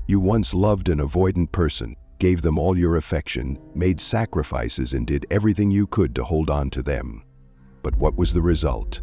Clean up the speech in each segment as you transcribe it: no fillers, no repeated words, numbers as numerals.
You once loved an avoidant person, gave them all your affection, made sacrifices and did everything you could to hold on to them. But what was the result?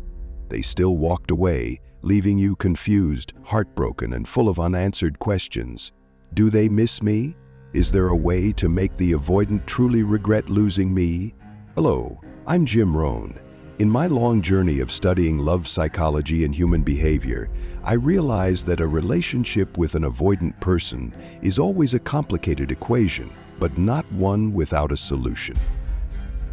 They still walked away, leaving you confused, heartbroken, and full of unanswered questions. Do they miss me? Is there a way to make the avoidant truly regret losing me? Hello, I'm Jim Roane. In my long journey of studying love psychology and human behavior, I realized that a relationship with an avoidant person is always a complicated equation, but not one without a solution.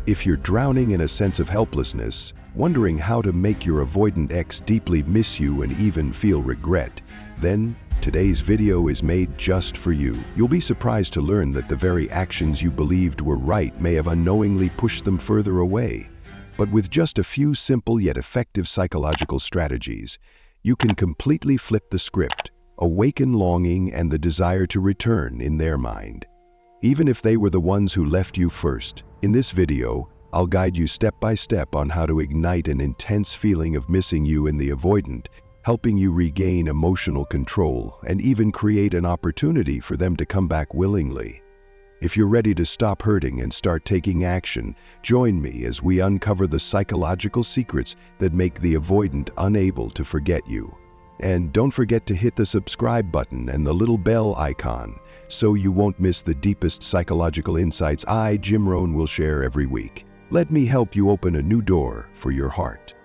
If you're drowning in a sense of helplessness, wondering how to make your avoidant ex deeply miss you and even feel regret, then today's video is made just for you. You'll be surprised to learn that the very actions you believed were right may have unknowingly pushed them further away. But with just a few simple yet effective psychological strategies, you can completely flip the script, awaken longing and the desire to return in their mind. Even if they were the ones who left you first, in this video, I'll guide you step by step on how to ignite an intense feeling of missing you in the avoidant, helping you regain emotional control and even create an opportunity for them to come back willingly. If you're ready to stop hurting and start taking action, join me as we uncover the psychological secrets that make the avoidant unable to forget you. And don't forget to hit the subscribe button and the little bell icon so you won't miss the deepest psychological insights I, Jim Roane, will share every week. Let me help you open a new door for your heart.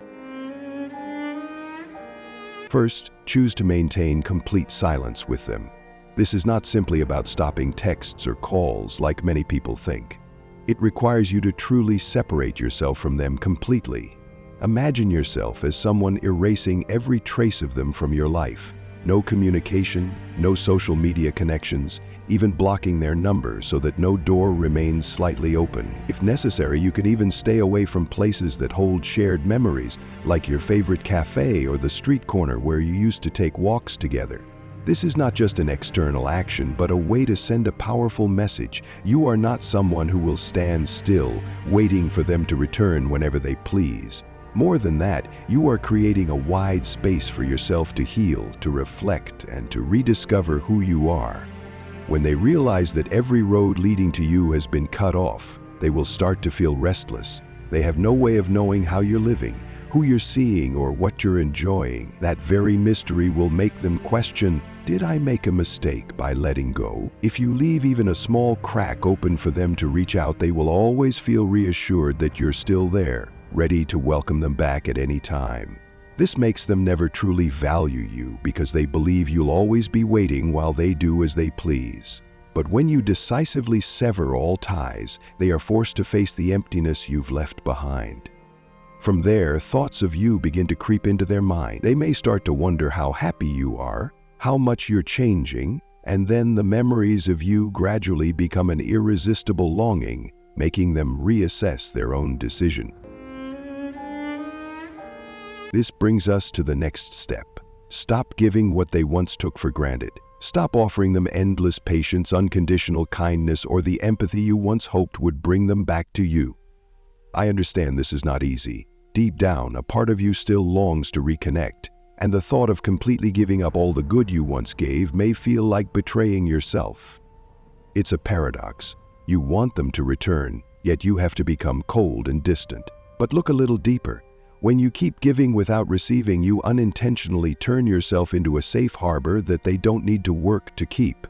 First, choose to maintain complete silence with them. This is not simply about stopping texts or calls like many people think. It requires you to truly separate yourself from them completely. Imagine yourself as someone erasing every trace of them from your life. No communication, no social media connections, even blocking their number so that no door remains slightly open. If necessary, you can even stay away from places that hold shared memories, like your favorite cafe or the street corner where you used to take walks together. This is not just an external action, but a way to send a powerful message. You are not someone who will stand still, waiting for them to return whenever they please. More than that, you are creating a wide space for yourself to heal, to reflect, and to rediscover who you are. When they realize that every road leading to you has been cut off, they will start to feel restless. They have no way of knowing how you're living, who you're seeing, or what you're enjoying. That very mystery will make them question, did I make a mistake by letting go? If you leave even a small crack open for them to reach out, they will always feel reassured that you're still there, ready to welcome them back at any time. This makes them never truly value you because they believe you'll always be waiting while they do as they please. But when you decisively sever all ties, they are forced to face the emptiness you've left behind. From there, thoughts of you begin to creep into their mind. They may start to wonder how happy you are, how much you're changing, and then the memories of you gradually become an irresistible longing, making them reassess their own decision. This brings us to the next step. Stop giving what they once took for granted. Stop offering them endless patience, unconditional kindness, or the empathy you once hoped would bring them back to you. I understand this is not easy. Deep down, a part of you still longs to reconnect, and the thought of completely giving up all the good you once gave may feel like betraying yourself. It's a paradox. You want them to return, yet you have to become cold and distant. But look a little deeper. When you keep giving without receiving, you unintentionally turn yourself into a safe harbor that they don't need to work to keep.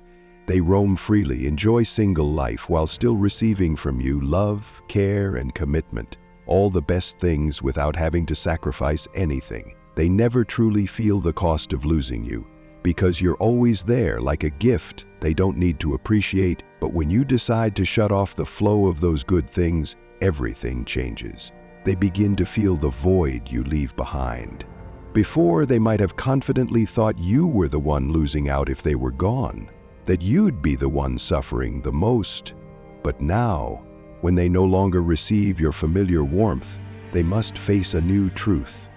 They roam freely, enjoy single life while still receiving from you love, care, and commitment. All the best things without having to sacrifice anything. They never truly feel the cost of losing you because you're always there like a gift they don't need to appreciate. But when you decide to shut off the flow of those good things, everything changes. They begin to feel the void you leave behind. Before, they might have confidently thought you were the one losing out if they were gone, that you'd be the one suffering the most. But now, when they no longer receive your familiar warmth, they must face a new truth.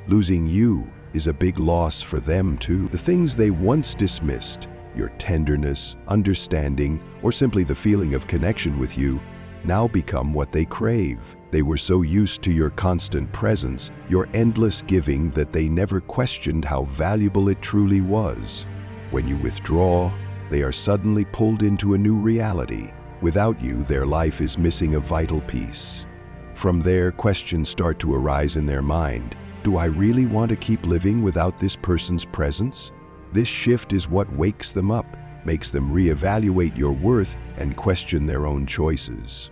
Losing you is a big loss for them too. The things they once dismissed, your tenderness, understanding, or simply the feeling of connection with you, now become what they crave. They were so used to your constant presence, your endless giving, that they never questioned how valuable it truly was. When you withdraw, They are suddenly pulled into a new reality. Without you, their life is missing a vital piece. From there, questions start to arise in their mind. Do I really want to keep living without this person's presence? This shift is what wakes them up, makes them reevaluate your worth and question their own choices.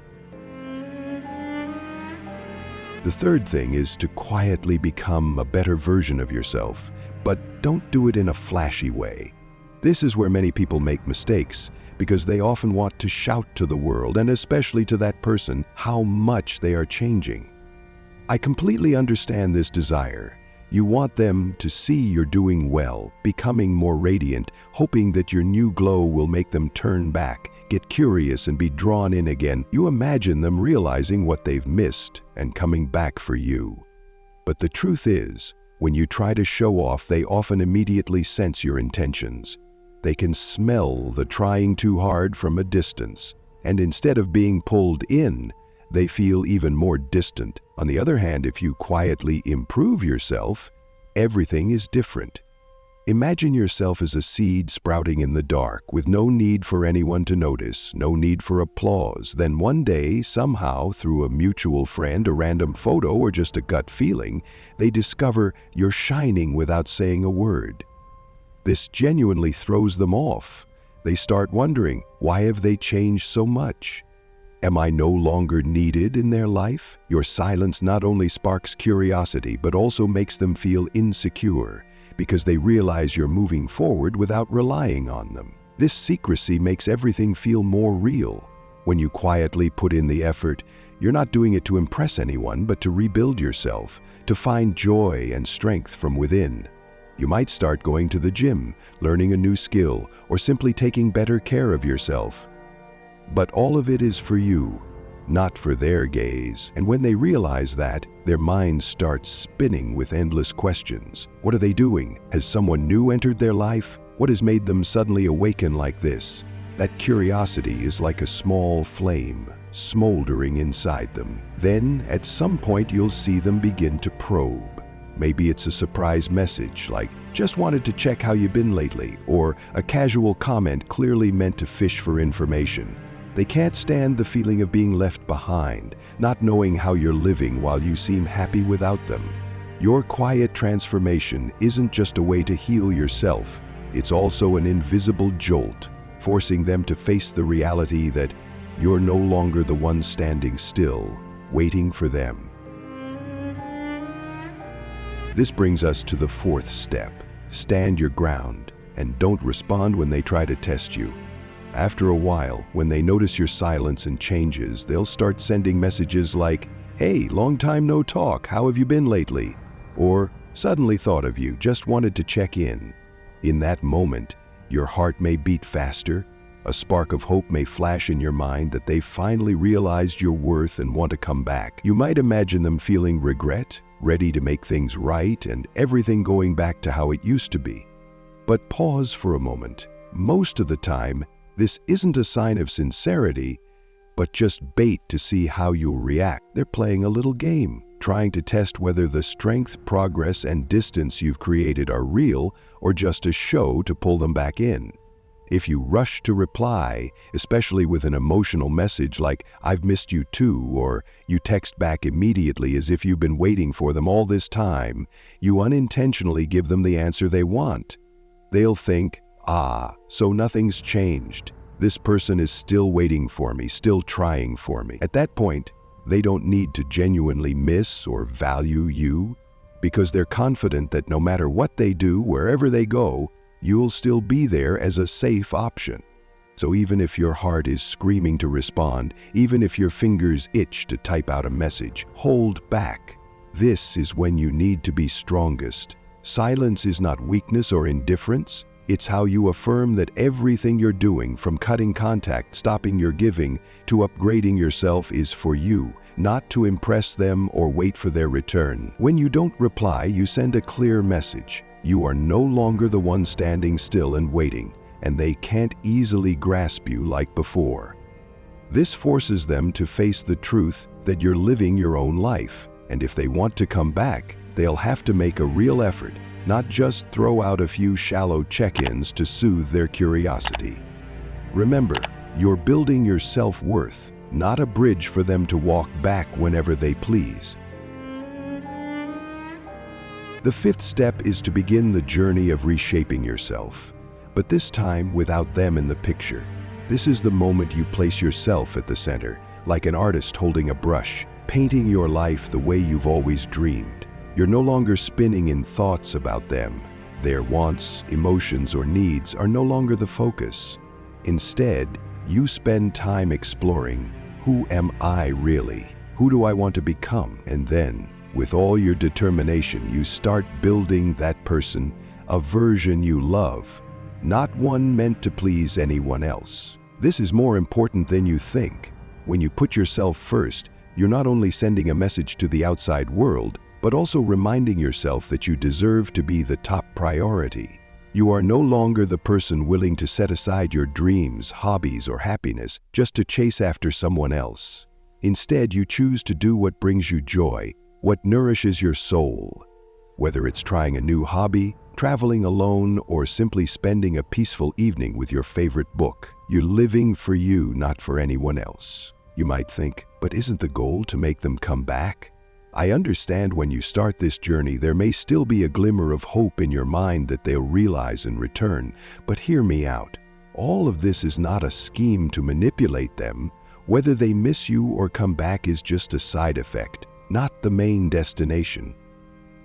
The third thing is to quietly become a better version of yourself, but don't do it in a flashy way. This is where many people make mistakes, because they often want to shout to the world, and especially to that person, how much they are changing. I completely understand this desire. You want them to see you're doing well, becoming more radiant, hoping that your new glow will make them turn back, get curious and be drawn in again. You imagine them realizing what they've missed and coming back for you. But the truth is, when you try to show off, they often immediately sense your intentions. They can smell the trying too hard from a distance, and instead of being pulled in, they feel even more distant. On the other hand, if you quietly improve yourself, everything is different. Imagine yourself as a seed sprouting in the dark, with no need for anyone to notice, no need for applause. Then one day, somehow, through a mutual friend, a random photo, or just a gut feeling, they discover you're shining without saying a word. This genuinely throws them off. They start wondering, why have they changed so much? Am I no longer needed in their life? Your silence not only sparks curiosity, but also makes them feel insecure, because they realize you're moving forward without relying on them. This secrecy makes everything feel more real. When you quietly put in the effort, you're not doing it to impress anyone, but to rebuild yourself, to find joy and strength from within. You might start going to the gym, learning a new skill, or simply taking better care of yourself. But all of it is for you, not for their gaze. And when they realize that, their minds start spinning with endless questions. What are they doing? Has someone new entered their life? What has made them suddenly awaken like this? That curiosity is like a small flame, smoldering inside them. Then, at some point, you'll see them begin to probe. Maybe it's a surprise message like, "Just wanted to check how you've been lately," or a casual comment clearly meant to fish for information. They can't stand the feeling of being left behind, not knowing how you're living while you seem happy without them. Your quiet transformation isn't just a way to heal yourself, it's also an invisible jolt, forcing them to face the reality that you're no longer the one standing still, waiting for them. This brings us to the fourth step. Stand your ground, and don't respond when they try to test you. After a while, when they notice your silence and changes, they'll start sending messages like, "Hey, long time no talk, how have you been lately?" Or, "Suddenly thought of you, just wanted to check in." In that moment, your heart may beat faster, a spark of hope may flash in your mind that they've finally realized your worth and want to come back. You might imagine them feeling regret, ready to make things right, and everything going back to how it used to be. But pause for a moment. Most of the time, this isn't a sign of sincerity, but just bait to see how you'll react. They're playing a little game, trying to test whether the strength, progress, and distance you've created are real or just a show to pull them back in. If you rush to reply, especially with an emotional message like, "I've missed you too," or you text back immediately as if you've been waiting for them all this time, you unintentionally give them the answer they want. They'll think, so nothing's changed. This person is still waiting for me, still trying for me. At that point, they don't need to genuinely miss or value you, because they're confident that no matter what they do, wherever they go, you'll still be there as a safe option. So even if your heart is screaming to respond, even if your fingers itch to type out a message, hold back. This is when you need to be strongest. Silence is not weakness or indifference. It's how you affirm that everything you're doing, from cutting contact, stopping your giving, to upgrading yourself, is for you, not to impress them or wait for their return. When you don't reply, you send a clear message. You are no longer the one standing still and waiting, and they can't easily grasp you like before. This forces them to face the truth that you're living your own life, and if they want to come back, they'll have to make a real effort, not just throw out a few shallow check-ins to soothe their curiosity. Remember, you're building your self-worth, not a bridge for them to walk back whenever they please. The fifth step is to begin the journey of reshaping yourself, but this time without them in the picture. This is the moment you place yourself at the center, like an artist holding a brush, painting your life the way you've always dreamed. You're no longer spinning in thoughts about them. Their wants, emotions, or needs are no longer the focus. Instead, you spend time exploring, who am I really? Who do I want to become? And then, with all your determination, you start building that person, a version you love, not one meant to please anyone else. This is more important than you think. When you put yourself first, you're not only sending a message to the outside world, but also reminding yourself that you deserve to be the top priority. You are no longer the person willing to set aside your dreams, hobbies, or happiness just to chase after someone else. Instead, you choose to do what brings you joy, what nourishes your soul. Whether it's trying a new hobby, traveling alone, or simply spending a peaceful evening with your favorite book, you're living for you, not for anyone else. You might think, but isn't the goal to make them come back? I understand when you start this journey, there may still be a glimmer of hope in your mind that they'll realize and return, but hear me out. All of this is not a scheme to manipulate them. Whether they miss you or come back is just a side effect, not the main destination.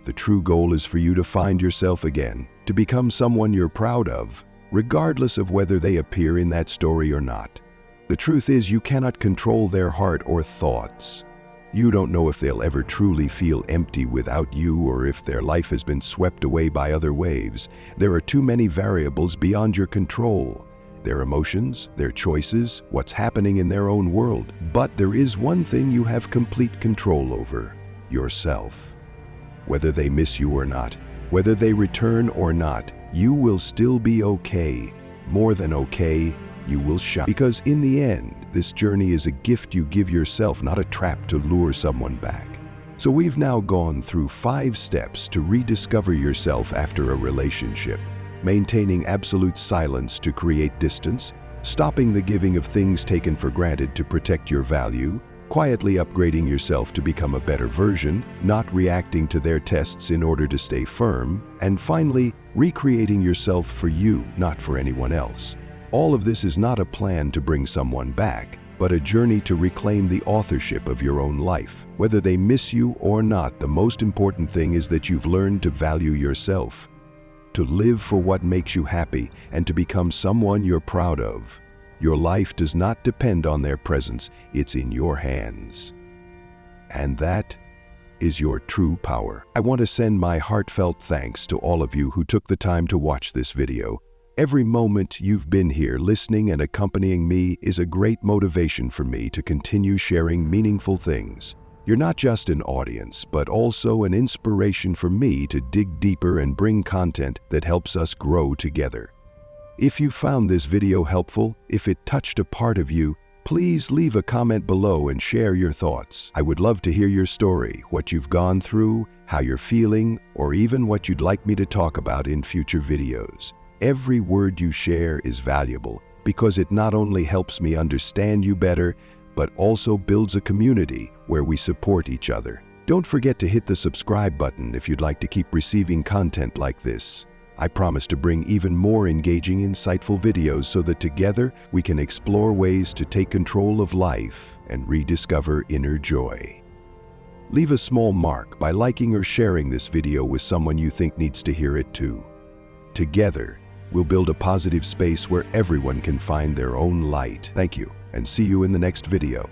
The true goal is for you to find yourself again, to become someone you're proud of, regardless of whether they appear in that story or not. The truth is, you cannot control their heart or thoughts. You don't know if they'll ever truly feel empty without you or if their life has been swept away by other waves. There are too many variables beyond your control. Their emotions, their choices, what's happening in their own world. But there is one thing you have complete control over: yourself. Whether they miss you or not, whether they return or not, you will still be okay. More than okay, you will shine. Because in the end, this journey is a gift you give yourself, not a trap to lure someone back. So we've now gone through 5 steps to rediscover yourself after a relationship. Maintaining absolute silence to create distance, stopping the giving of things taken for granted to protect your value, quietly upgrading yourself to become a better version, not reacting to their tests in order to stay firm, and finally, recreating yourself for you, not for anyone else. All of this is not a plan to bring someone back, but a journey to reclaim the authorship of your own life. Whether they miss you or not, the most important thing is that you've learned to value yourself, to live for what makes you happy, and to become someone you're proud of. Your life does not depend on their presence, it's in your hands. And that is your true power. I want to send my heartfelt thanks to all of you who took the time to watch this video. Every moment you've been here listening and accompanying me is a great motivation for me to continue sharing meaningful things. You're not just an audience, but also an inspiration for me to dig deeper and bring content that helps us grow together. If you found this video helpful, if it touched a part of you, please leave a comment below and share your thoughts. I would love to hear your story, what you've gone through, how you're feeling, or even what you'd like me to talk about in future videos. Every word you share is valuable because it not only helps me understand you better, but also builds a community where we support each other. Don't forget to hit the subscribe button if you'd like to keep receiving content like this. I promise to bring even more engaging, insightful videos so that together we can explore ways to take control of life and rediscover inner joy. Leave a small mark by liking or sharing this video with someone you think needs to hear it too. Together, we'll build a positive space where everyone can find their own light. Thank you, and see you in the next video.